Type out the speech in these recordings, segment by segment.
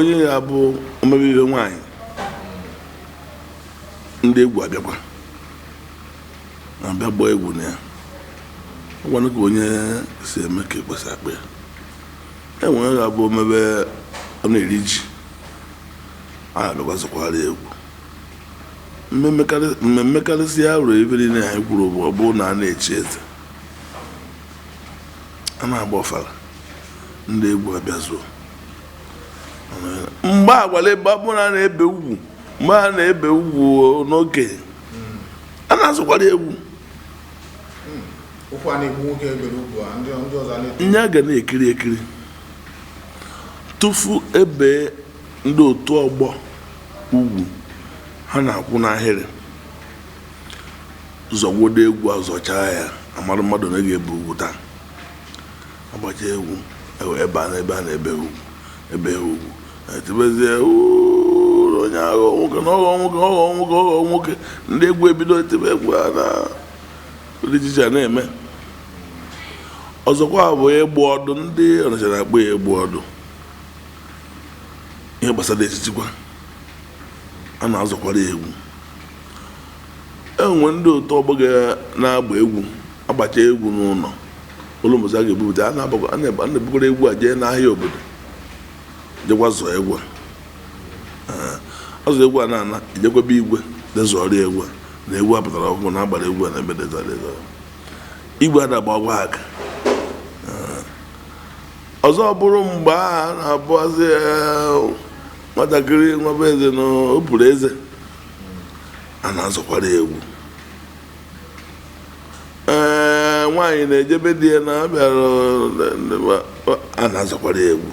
onye ya bụ omebe nwanyị ndị egwu abịakwa na-abịa gbaa egwu na ya ọgwanụ ka onye si eme ka ekpesa akpa ya enwere ya bụ omebe ọ na-eri ji a na-abịakwazịkwara egwu mmemmekarịsị ya rụrụ ebe niile anyị kwuru bụ ọ bụrụ na a na-echi eze a na-agba ọfara ndị egwu abịazuo mgbe agwala ebe abụ na na-ebe ugwu mgbe a na-ebe ugwu n'oge a na-azụkwara egwu nye a ga na-ekiri ekiri tufu ebe ndị otu ọgbọ ugwu ha na-akwụ n'ahịrị zọgwodo egwu azọchaa ya amara mmadụ na ga-ebu ugwu taa agbacha egwu ebe a na-ebe ugwu ebe ugwu etibezie onye agha nwoke na ọghọ nwoke ndị egwu ebido etebe egwu a na ejije na-eme ọzọkwa bụ egbu ọdụ ndị Ọnịcha na-akpọ ya egbu ọdụ ihe gbasara echichikwa a na-azọkwara egwu enwe ndị otu ọgbọ na-agba egwu agbacha egwu n'ụlọ ụlọmụzi a ga-ebupụta a na-ebugoro egwu a jee n'ahịa obodo jekwa zụọ egwu a ọzọ egwu a na-ana ejekwebe igwe dezọrọ egwu a na egwu a pụtara ọkụkọ na agbara egwu a na ebe dezọrọ igwe a na-agba ọgwa aka ọzọ bụrụ mgbe a na-abụazị nwatakịrị nwaba eze na opuru eze a na-azọkwara egwu nwaanyị na-ejebe di ya na abịara a na-azọkwara egwu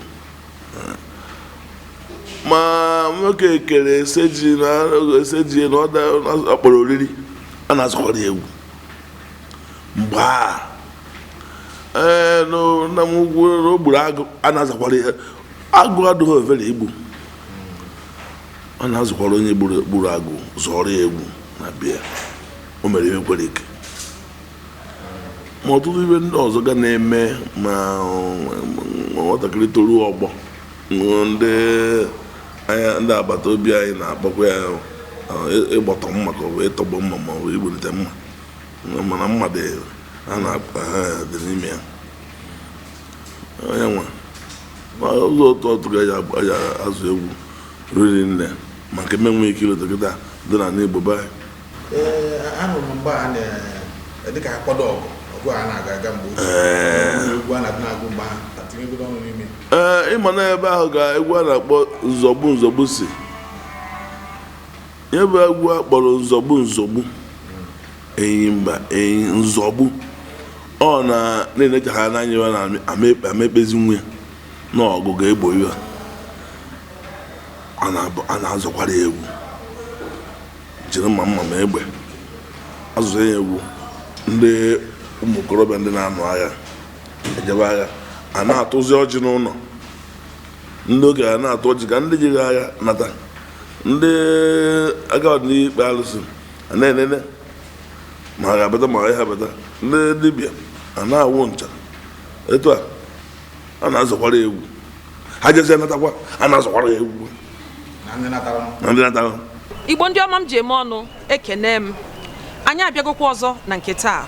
ma nwoke kere eseji na ọkpọrọ oriri a na-azọkwara egwu mgbe nna m ugwu n'ogburu agụ a na-azakwara ya agụ adịghị overe igbu a na-azụkwara onye gburu agụ zọrọ ya egwu na bịa o mere ihe kwere ike ma ọtụtụ ibe ndị ọzọ ga na-eme ma nwatakịrị toru ọgbọ ndị agbata obi anyị na-akpọkwa ya ịgbọtọ mma ka ọ bụ ịtọgbọ mma ma ọ bụ igbolite mma mana mma dị n'ime ya onye nwa ụzọ otu ga-ya azụ egwu riri nne ma nke menwe ike ilota kịta dị na n'Igbo be ịma na ebe ahụ ga egwu a na-akpọ nzọgbu si nye bụ egwu a kpọrọ nzọgbu Enyimba nzọgbu ọ na-enecha ha n'anya ya na-amekpezi nwe na ọgụ ga-egbo ya a na-azọkwara egwu jiri mma ma egbe azụzụ ya egwu ndị ụmụ okorobịa ndị na-anụ agha ejebe agha a na-atụzi ọjị n'ụlọ ndị oge a na-atụ ọjị ka ndị jiri agha nata ndị agha ọdịnikpe alụsị a na-enene ma ha ga-abata ma ha abata ndị dibịa a na-awụ ncha etu a na-azọkwara egwu ha jezie natakwa a na-azọkwara egwu na ndị natara. Igbo ndị ọma m ji eme ọnụ ekene m anyị abịagokwa ọzọ na nke taa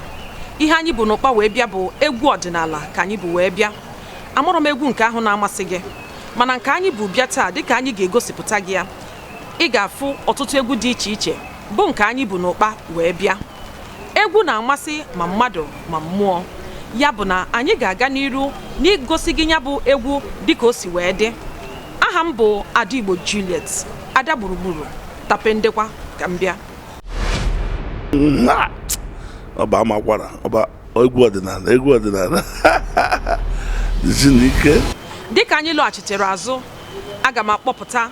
ihe anyị bụ n'ụkpa wee bịa bụ egwu ọdịnala ka anyị bụ wee bịa amụrụ m egwu nke ahụ na-amasị gị mana nke anyị bụ bịa taa dịka anyị ga-egosipụta gị ya ị ga-afụ ọtụtụ egwu dị iche iche bụ nke anyị bụ n'ụkpa wee bịa. Egwu na-amasị ma mmadụ ma mmụọ, ya bụ na anyị ga-aga n'iru n'igosi gị ya bụ egwu dịka o si wee dị. Aha m bụ Ada Igbo Juliet, Ada gburugburu, tapendekwa ka m bịa. Ọba amakwara, ọba egwu ọdịnala Zinike. Dịka anyị lọghachitere azụ, aga m akpọpụta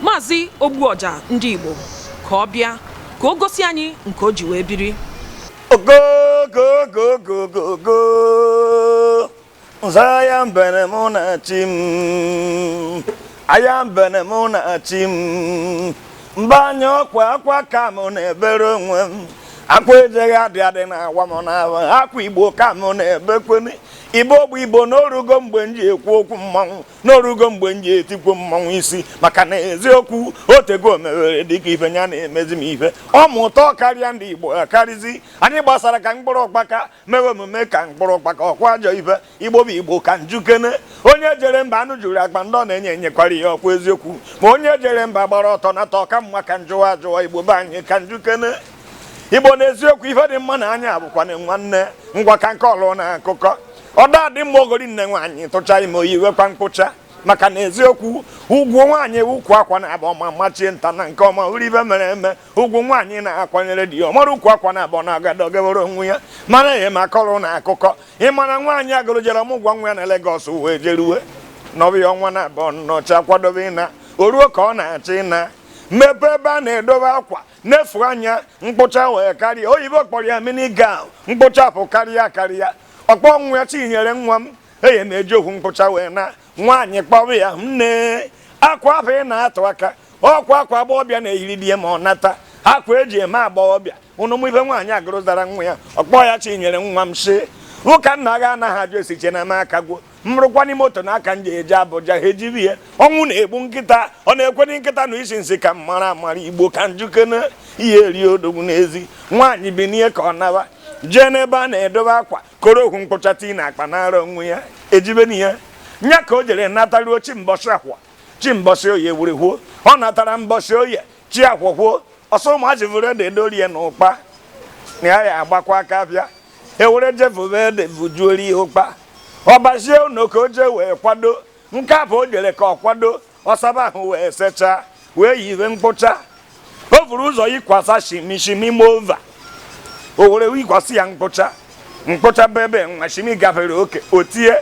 Maazị Ogbuọja ndị Igbo ka ọ bịa ka o gosi anyị nke o ji wee biri. Ogogogogogogo Zaya mbene mụ na chi m, aya mbene mụ na chi m, mbanye ọkwa akwa ka mụ na-ebere onwe m, akwa ejeghị adị na agwa m n'ahụ, akwa Igbo ka mụ na-ebekwene. Igbo bụ Igbo n'orugo mgbe m ji ekwu okwu mmanwụ, n'orugo mgbe m ji etikwu mmanwụ isi, maka na eziokwu otego mewere dịka ife ya na-emezi m ife ọmụtọ karịa ndị Igbo akarịzi. Anyị gbasara ka mkpụrụ ọkpaka mewe omume ka mkpụrụ ọkpaka ọkwa ajọ ife. Igbo bụ Igbo ka njukene, onye jere mba anụ juru agba ndị ọ na-enye enyekwara ya ọkwa eziokwu, ma onye jere mba gbara ọtọ nata ọka mma ka njụwa ajụwa. Igbo be anyị ka njukene. Igbo na eziokwu ife dị mma na anya bụkwana nwanne ngwa ka nke ọlụ na akụkọ ọda dị mma ogori nne nwaanyị tụcha ime oyi wekwa mkpụcha, maka na eziokwu ugwu nwaanyị ukwu akwa na-abụ ọma machie nta na nke ọma uri ibe mere eme. Ugwu nwaanyị na-akwanyere di ya ọmara ukwu akwa na-abụ na agada ogewere onwe ya mana ihe maka ọrụ na akụkọ. Ịmara nwaanyị agụrụ jere ọmụgwọ nwa ya na Lagos wee jeruwe n'ọbịa ọnwa na abụọ nnọcha kwadobe ịna oruo ka ọ na-achọ ịna mmepe ebe a na-edobe akwa nefu anya mkpụcha wee karịa. Oyibo kpọrọ ya mini gown, mkpụchapụ karịa ọkpọ nwa ya chinyere nwa m eye m eji okwu mkpụcha wee na nwaanyị kpọrọ ya nne akwa afọ ị na-atụ aka ọkwa akwa agbọghọbịa na-eyiri di ya ma ọ nata akwa eji eme agbọghọbịa ụnụmụ ibe nwaanyị agụrụzara nwa ya ọkpọ ya chinyere nwa m shi ụka nna gị anaghị ajụ esiche na m aka gwo mrụkwa n'ime moto n'aka m ji eje Abuja ha ejiri ya ọnwụ na-egbu nkịta ọ na-ekwere nkịta na isi nsị ka mara Igbo ka njukene ihe eri odogwu n'ezi. Nwaanyị bi n'ihe ka ọ naba jee n'ebe a na-edobe akwa koro okwu mkpụcha tii na akpa nara onwe ya ejibe n'ihe nya ka o jere nataruo chimbọsị akwa chimbọsị oye were huo ọ natara mbọsị oye chi akwa huo ọsọ ụmụazị vụrụ ede edorie na ụkpa na ya agbakwa aka bịa ewere jevube ede vujuori ụkpa ọbazie ụnọ ka o jee wee kwado nke afọ o jere ka ọ kwado ọsaba ahụ wee sechaa wee yiwe mkpụcha o vuru ụzọ yikwasa shimishimi mova o were yikwasị ya mkpụcha bebe nwa shimi gafere oke otie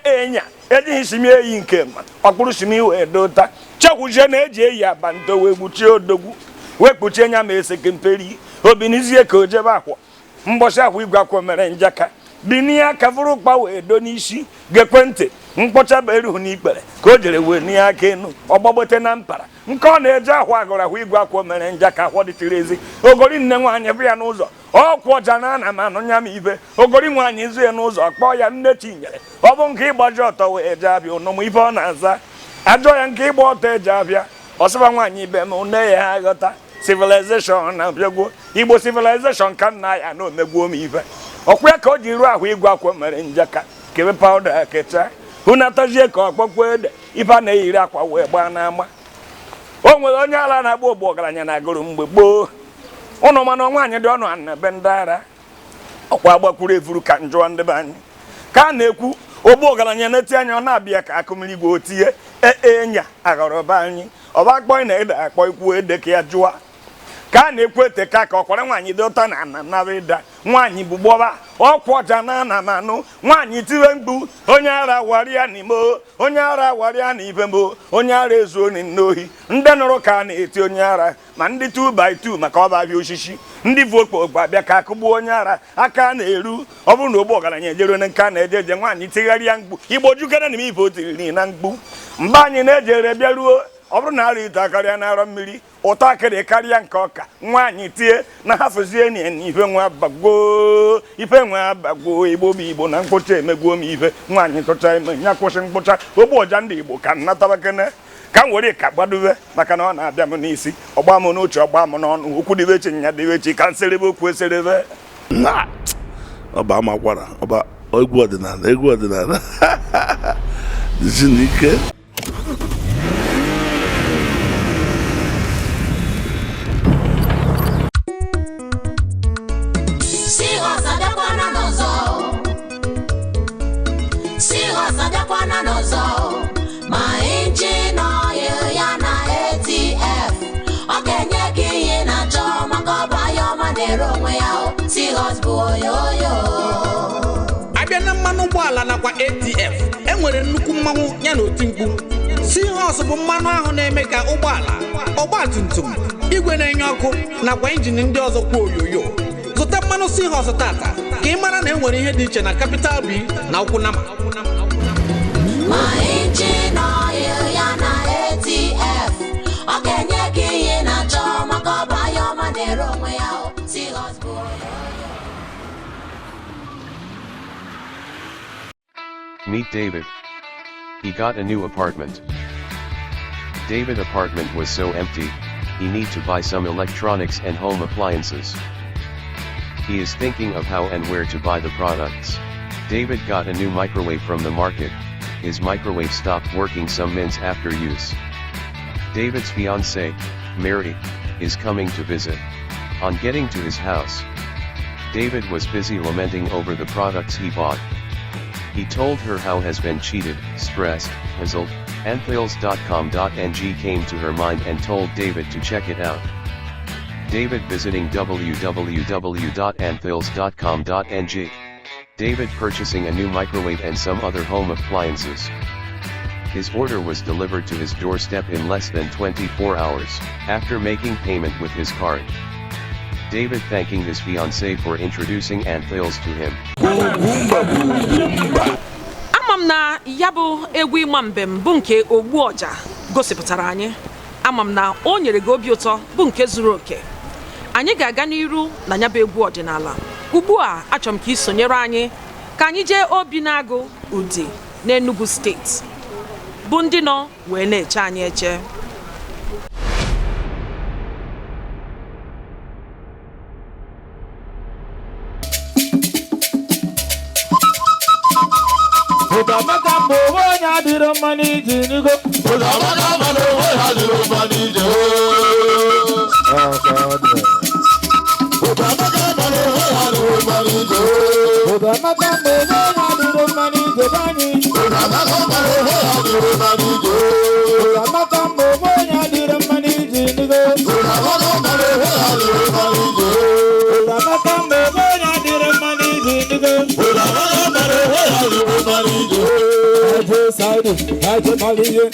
enya ejighị shimi eyi nke ma ọkpụrụ shimi wee dota chekwuzie na eji eyi abanto wee gbuchie odogwu wee kpuchie nya ma esekemperi obinizie ka o jebe akwa mbọchị akwa igwe akwa mere njaka bini aka vụrụ ụkpa wee do n'isi gekwentị mkpọcha bụ eruhu n'ikpere ka o jere wee n'ihe aka enu ọgbagbote na mpara nke ọ na-eje ahụ agụrụ ahụ igwe akwa mere nja ka ahụ dịtiri ezi. Ogori nne nwaanyị bụ ya n'ụzọ ọkwụ ọja na ana m anụ nya m ibe ogori nwaanyị izu ya n'ụzọ kpọọ ya nne Chinyere ọ bụ nke ịgbaji ọtọ wee je abịa ụnụmụ ibe ọ na-aza ajọ ya nke ịgba ọtọ eje abịa ọsịba nwaanyị ibe m nne ya ha ghọta civilization na bịagwo Igbo civilization ka nna ya na omegbuo m ibe ọkwa ya ka o ji ruo ahụ igwe akwa mere njaka kebe pawuda kecha hunatazie ka ọkpọkpọ ede ife a na-eyiri akwa wee gbaa n'ama. O nwere onye ala na-agba ogbu ọgaranya na agụrụ mgbe gboo ụnụ mana nwaanyị dị ọnụ ana be ndị ara ọkwa agbakwuru evuru ka njụọ ndị be anyị ka a na-ekwu ogbu ọgaranya na-eti anya ọ na-abịa ka akụmiri igwe otie enya aghọrọ be anyị ọba akpọ na ede akpọ ikwu ede ka ya jụọ ka a na-ekwu ete ka ọkwara nwaanyị dị ụtọ na ana nara ịda nwaanyị bụ gbọba ọkwa ọja na ana m anụ nwaanyị tiwe mkpu onye ara warịa n'ime onye ara warịa n'ibe mo onye ara ezuo n'ohi ndị nụrụ ka a na-eti onye ara ma ndị 2x2 maka ọba abịa osisi ndị vu okpokpo abịa ka akụgbuo onye ara aka na-eru ọ bụrụ na ogbu ọgaranya ejere na nke a na-eje eje nwaanyị tigharịa mkpu Igbo jukere na ife o tiriri na mkpu mgbe anyị na-ejere bịaruo ọ bụrụ na ara ite karịa n'arọ mmiri ụtọ akịrị karịa nke ọka nwaanyị tie na hafụzie n'ife nwa bagwo ife nwa bagwo Igbo bụ Igbo na mkpụcha emegbuo m ife nwaanyị tụcha ime nya kwụsị mkpụcha ogbu ọja ndị Igbo ka nnatabakene ka m were ka gbadobe maka na ọ na-abịa m n'isi ọgba m n'uche ọgba m n'ọnụ okwu dịbechi nya dịbechi ka nserebe okwu eserebe ọba amakwara ọba egwu ọdịnala Zinike. ọzọ ma injin oil ya na ATF ọ ga-enye gị ihe na-achọ maka ọba ya ọma na-ere onwe ya Seahorse bụ oyoyo. Abịa na mmanụ ụgbọala nakwa ATF enwere nnukwu mmanwụ ya na oti mkpu. Seahorse bụ mmanụ ahụ na-eme ka ụgbọala, ọgbatumtum, igwe na-enye ọkụ nakwa injin ndị ọzọ kwa oyoyo. Zụta mmanụ Seahorse tata ka ị mara na enwere ihe dị iche na Capital B na Ụkwụnama. Ma injin oil ya na ATF ọ ga-enye gị ihe na-achọ maka ọba ya ọma na-ere onwe ya Seahorse bụ oyoyo. Meet David. He got a new apartment. David's apartment was so empty, he need to buy some electronics and home appliances. He is thinking of how and where to buy the products. David got a new microwave from the market. His microwave stopped working some minutes after use. David's fiancée, Mary, is coming to visit. On getting to his house, David was busy lamenting over the products he bought. He told her how has been cheated, stressed, puzzled. Anthills.com.ng came to her mind and told David to check it out. David visiting www.anthills.com.ng. David purchasing a new microwave and some other home appliances. His order was delivered to his doorstep in less than 24 hours, after making payment with his card. David thanking his fiancée for introducing Anthills to him. Amam na ya bụ egwu ịma mbem bụ nke ogbu ọja gosipụtara anyị. Amam na o nyere gị obi ụtọ bụ nke zuru oke. Anyị ga-aga n'iru na ya bụ egwu ọdịnala. Ugbu a achọrọ m ka ị sonyere anyị ka anyị jee obi na-agụ Udi na Enugu steeti bụ ndị nọ wee na-eche anyị eche. Odamaka mbo nya diro mani jinigo. Odamaka mbo nya diro mani jinigo. Oh God. Odamaka mbo nya diro mani jinigo. Odamaka mbo nya diro mani jinigo. Odamaka mbo nya diro mani jinigo. Odamaka mbo nya diro mani jinigo. Odamaka mbo nya diro mani jinigo. Odamaka mbo nya diro mani jinigo.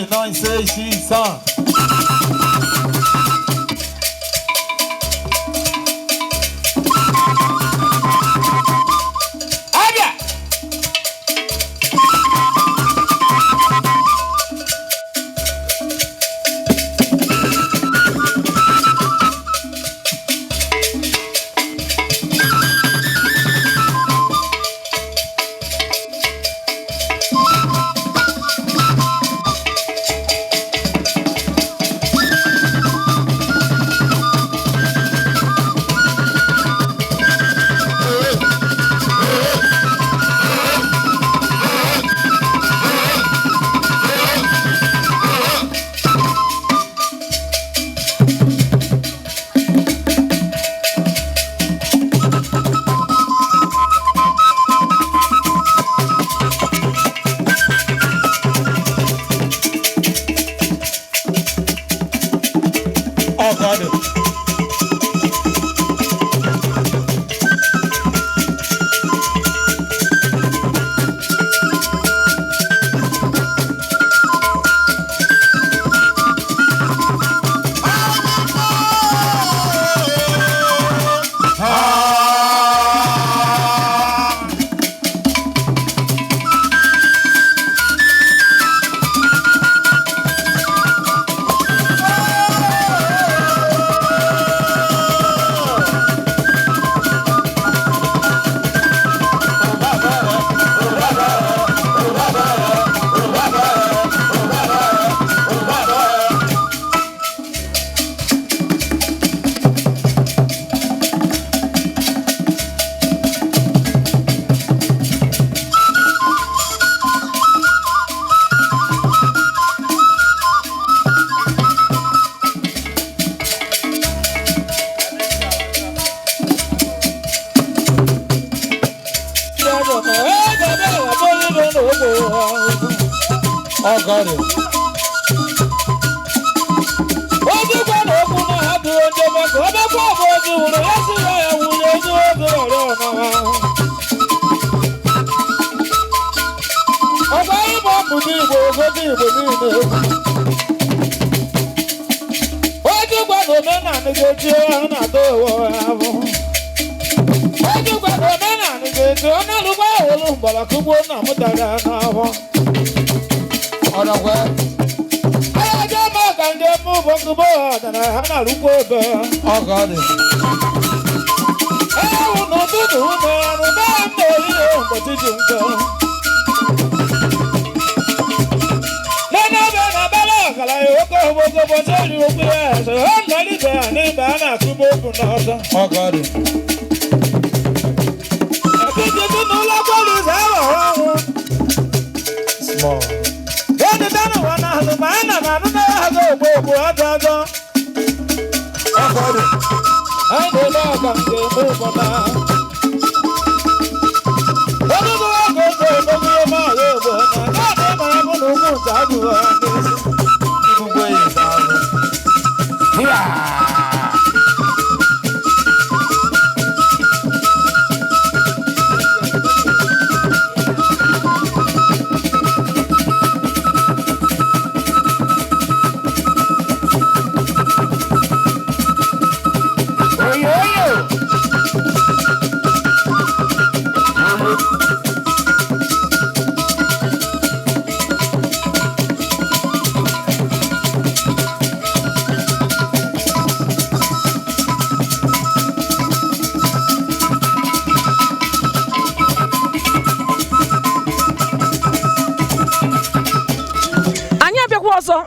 9 say she son.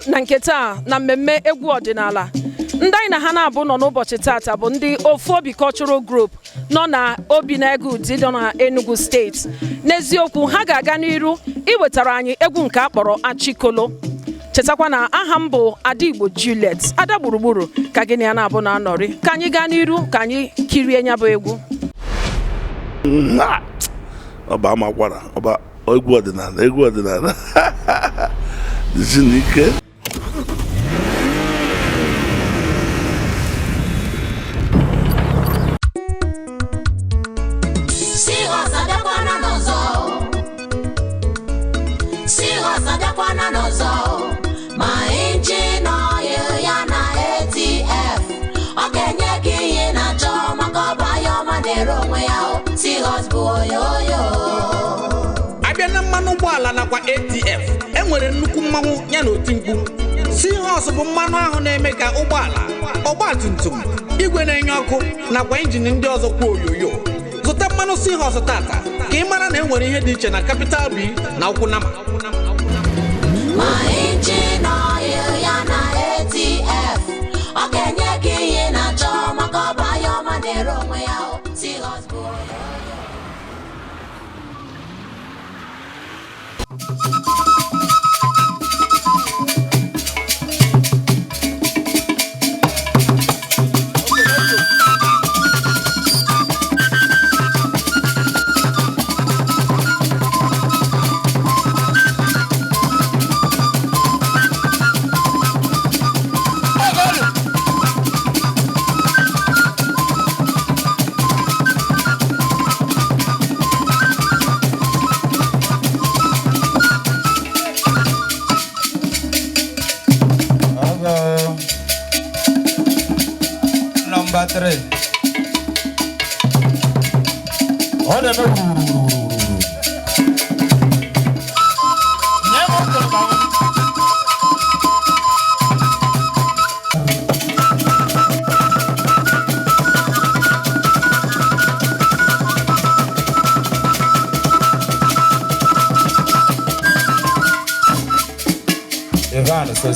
na nke taa na mmemme egwu ọdịnala ndị anyị na ha na-abụ nọ n'ụbọchị tata bụ ndị Ofu Obi Cultural Group nọ na Obinegu dị na Enugu steeti. N'eziokwu ha ga-aga n'iru iwetara anyị egwu nke akpọrọ Achikolo. Chetakwa na aha m bụ Ada Igbo Juliet Ada gburugburu ka gịnị ya na-abụ na anọrị ka anyị gaa n'iru ka anyị kirie nya bụ egwu. Ọba amakwara ọba egwu ọdịnala Zinike. na-ere onwe ya o Seahorse bụ oyoyo. Abịa na mmanụ ụgbọala nakwa ATF enwere nnukwu mmanwụ ya na oti mkpu. Seahorse bụ mmanụ ahụ na-eme ka ụgbọala, ọgbatumtum, igwe na-enye ọkụ nakwa injin ndị ọzọ kwa oyoyo. Zụta mmanụ Seahorse tata ka ị mara na enwere ihe dị iche na Capital B na ụkwụ nama. Ma injin oil ya na ATF ọ ga-enye gị ihe na-achọ maka ọba ya ọma na-ere onwe ya o Seahorse bụ oyoyo. Number 3. On the Ivan, c'est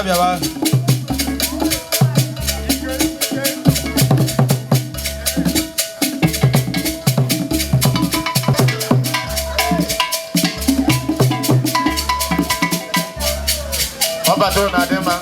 Biaba. Oba do na dema.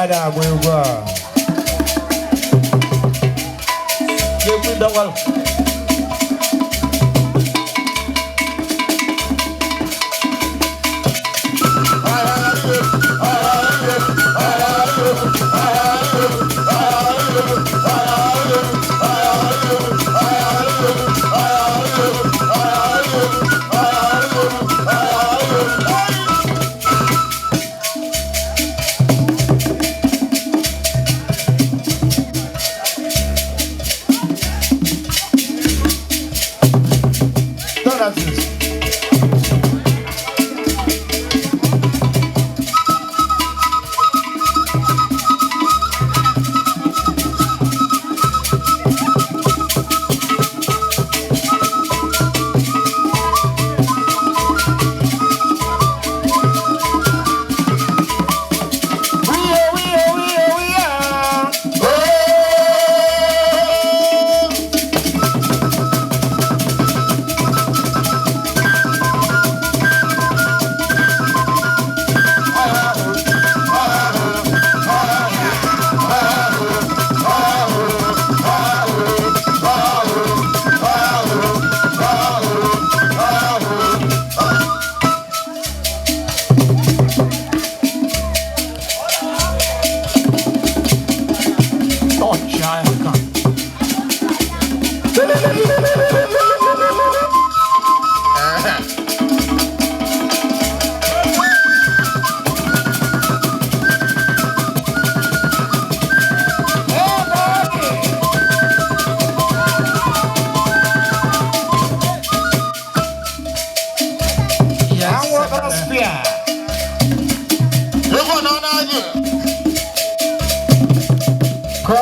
Ada agwa Yeku dawal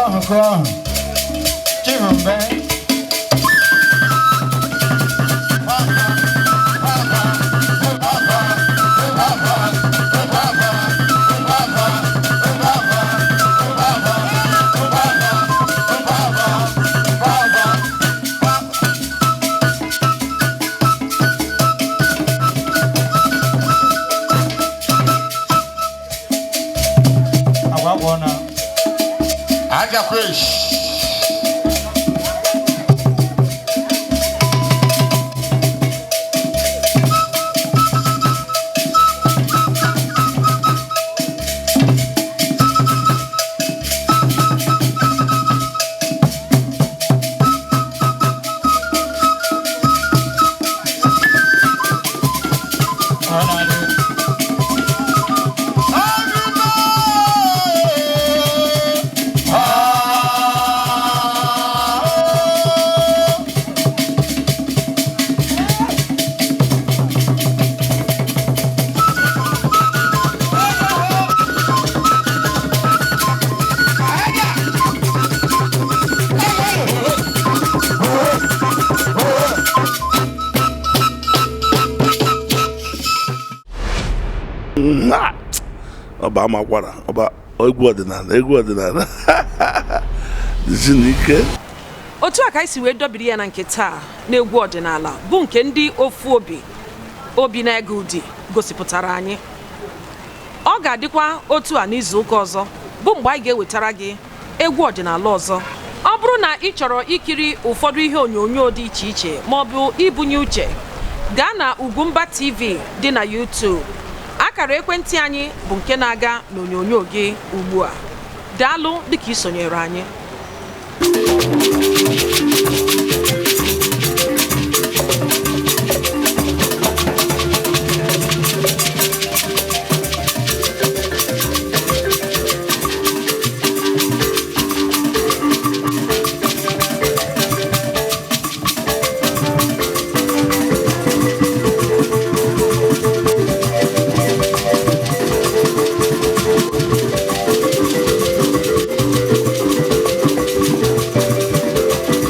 go. Chivumbe. Aja fish. Ọba amakwara ọba egwu ọdịnala Zinike. Otu a ka isi wee dobiri ya na nke taa n'egwu ọdịnala bụ nke ndị ofu obi na-ege ụdị gosipụtara anyị. Ọ ga-adịkwa otu a n'izu ụka ọzọ bụ mgbe anyị ga-ewetara gị egwu ọdịnala ọzọ. Ọ bụrụ na ị chọrọ ikiri ụfọdụ ihe onyonyo dị iche iche ma ọ bụ ibunye uche, gaa na UGWUMBA TV dị na YouTube. Akara ekwentị anyị bụ nke na-aga n'onyonyo gị ugbu a. Daalụ dịka ị sonyere anyị.